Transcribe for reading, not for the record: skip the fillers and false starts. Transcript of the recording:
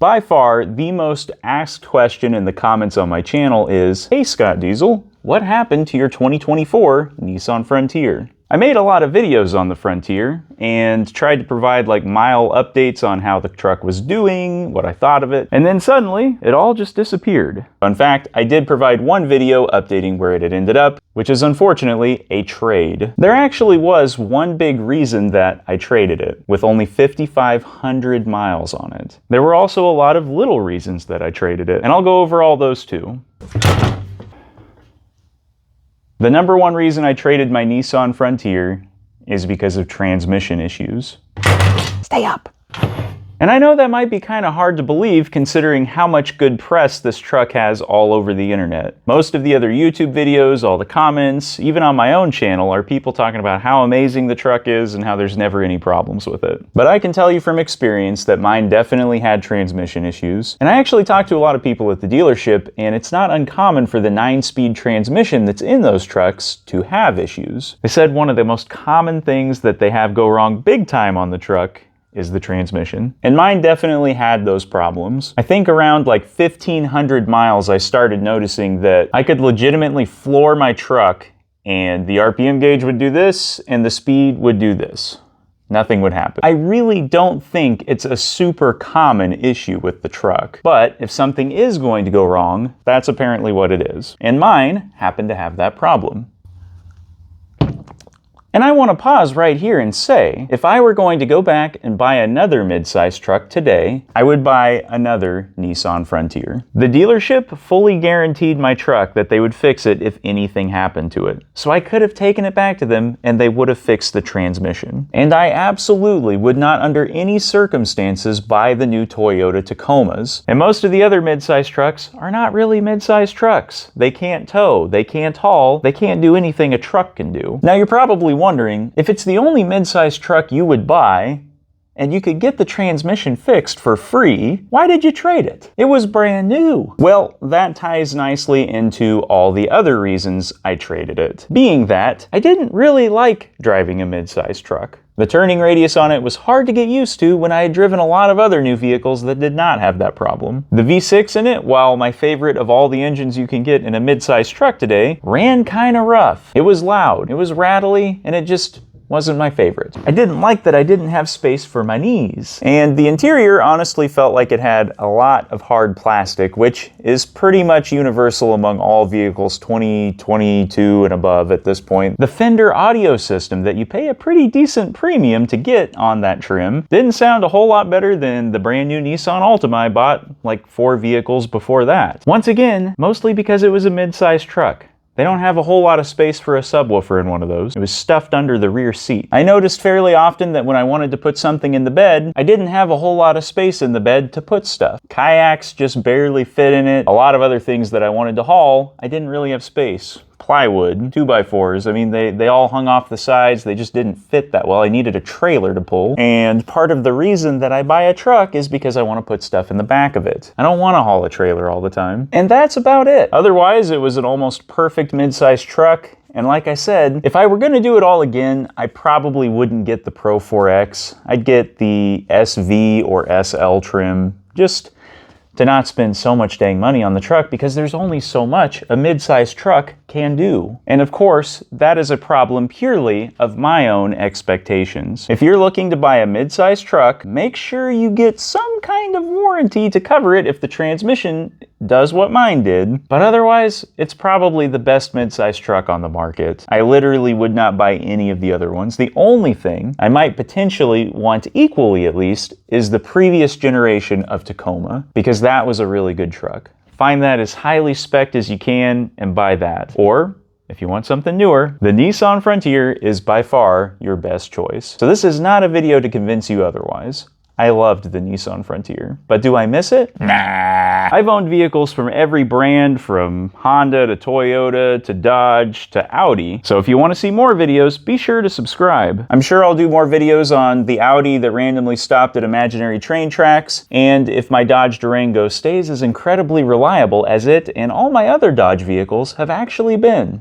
By far, the most asked question in the comments on my channel is, "Hey Scott Diesel, what happened to your 2024 Nissan Frontier?" I made a lot of videos on the Frontier and tried to provide like mile updates on how the truck was doing, what I thought of it, and then suddenly it all just disappeared. In fact, I did provide one video updating where it had ended up, which is unfortunately a trade. There actually was one big reason that I traded it, with only 5,500 miles on it. There were also a lot of little reasons that I traded it, and I'll go over all those too. The number one reason I traded my Nissan Frontier is because of transmission issues. Stay up! And I know that might be kind of hard to believe considering how much good press this truck has all over the internet. Most of the other YouTube videos, all the comments, even on my own channel, are people talking about how amazing the truck is and how there's never any problems with it. But I can tell you from experience that mine definitely had transmission issues. And I actually talked to a lot of people at the dealership, and it's not uncommon for the 9-speed transmission that's in those trucks to have issues. They said one of the most common things that they have go wrong big time on the truck is the transmission. And mine definitely had those problems. I think around like 1,500 miles I started noticing that I could legitimately floor my truck and the RPM gauge would do this and the speed would do this. Nothing would happen. I really don't think it's a super common issue with the truck, but if something is going to go wrong, that's apparently what it is. And mine happened to have that problem. And I want to pause right here and say, if I were going to go back and buy another mid-size truck today, I would buy another Nissan Frontier. The dealership fully guaranteed my truck that they would fix it if anything happened to it. So I could have taken it back to them and they would have fixed the transmission. And I absolutely would not under any circumstances buy the new Toyota Tacomas. And most of the other mid-size trucks are not really mid-size trucks. They can't tow, they can't haul, they can't do anything a truck can do. Now you're probably wondering, if it's the only mid-size truck you would buy, and you could get the transmission fixed for free, why did you trade it? It was brand new. Well, that ties nicely into all the other reasons I traded it. Being that, I didn't really like driving a mid-size truck. The turning radius on it was hard to get used to when I had driven a lot of other new vehicles that did not have that problem. The V6 in it, while my favorite of all the engines you can get in a mid-size truck today, ran kinda rough. It was loud, it was rattly, and it just wasn't my favorite. I didn't like that I didn't have space for my knees. And the interior honestly felt like it had a lot of hard plastic, which is pretty much universal among all vehicles 2022 and above at this point. The Fender audio system that you pay a pretty decent premium to get on that trim didn't sound a whole lot better than the brand new Nissan Altima I bought like 4 vehicles before that. Once again, mostly because it was a mid-sized truck. They don't have a whole lot of space for a subwoofer in one of those. It was stuffed under the rear seat. I noticed fairly often that when I wanted to put something in the bed, I didn't have a whole lot of space in the bed to put stuff. Kayaks just barely fit in it. A lot of other things that I wanted to haul, I didn't really have space. Plywood, 2x4s, I mean, they all hung off the sides. They just didn't fit that well. I needed a trailer to pull. And part of the reason that I buy a truck is because I want to put stuff in the back of it. I don't want to haul a trailer all the time. And that's about it. Otherwise, it was an almost perfect mid-sized truck. And like I said, if I were going to do it all again, I probably wouldn't get the Pro 4X. I'd get the SV or SL trim, just to not spend so much dang money on the truck because there's only so much a mid-sized truck can do. And of course, that is a problem purely of my own expectations. If you're looking to buy a mid-sized truck, make sure you get some kind of warranty to cover it if the transmission does what mine did. But otherwise, it's probably the best mid-sized truck on the market. I literally would not buy any of the other ones. The only thing I might potentially want equally at least is the previous generation of Tacoma, because that was a really good truck. Find that as highly spec'd as you can and buy that. Or, if you want something newer, the Nissan Frontier is by far your best choice. So this is not a video to convince you otherwise. I loved the Nissan Frontier. But do I miss it? Nah. I've owned vehicles from every brand, from Honda to Toyota to Dodge to Audi. So if you want to see more videos, be sure to subscribe. I'm sure I'll do more videos on the Audi that randomly stopped at imaginary train tracks, and if my Dodge Durango stays as incredibly reliable as it and all my other Dodge vehicles have actually been.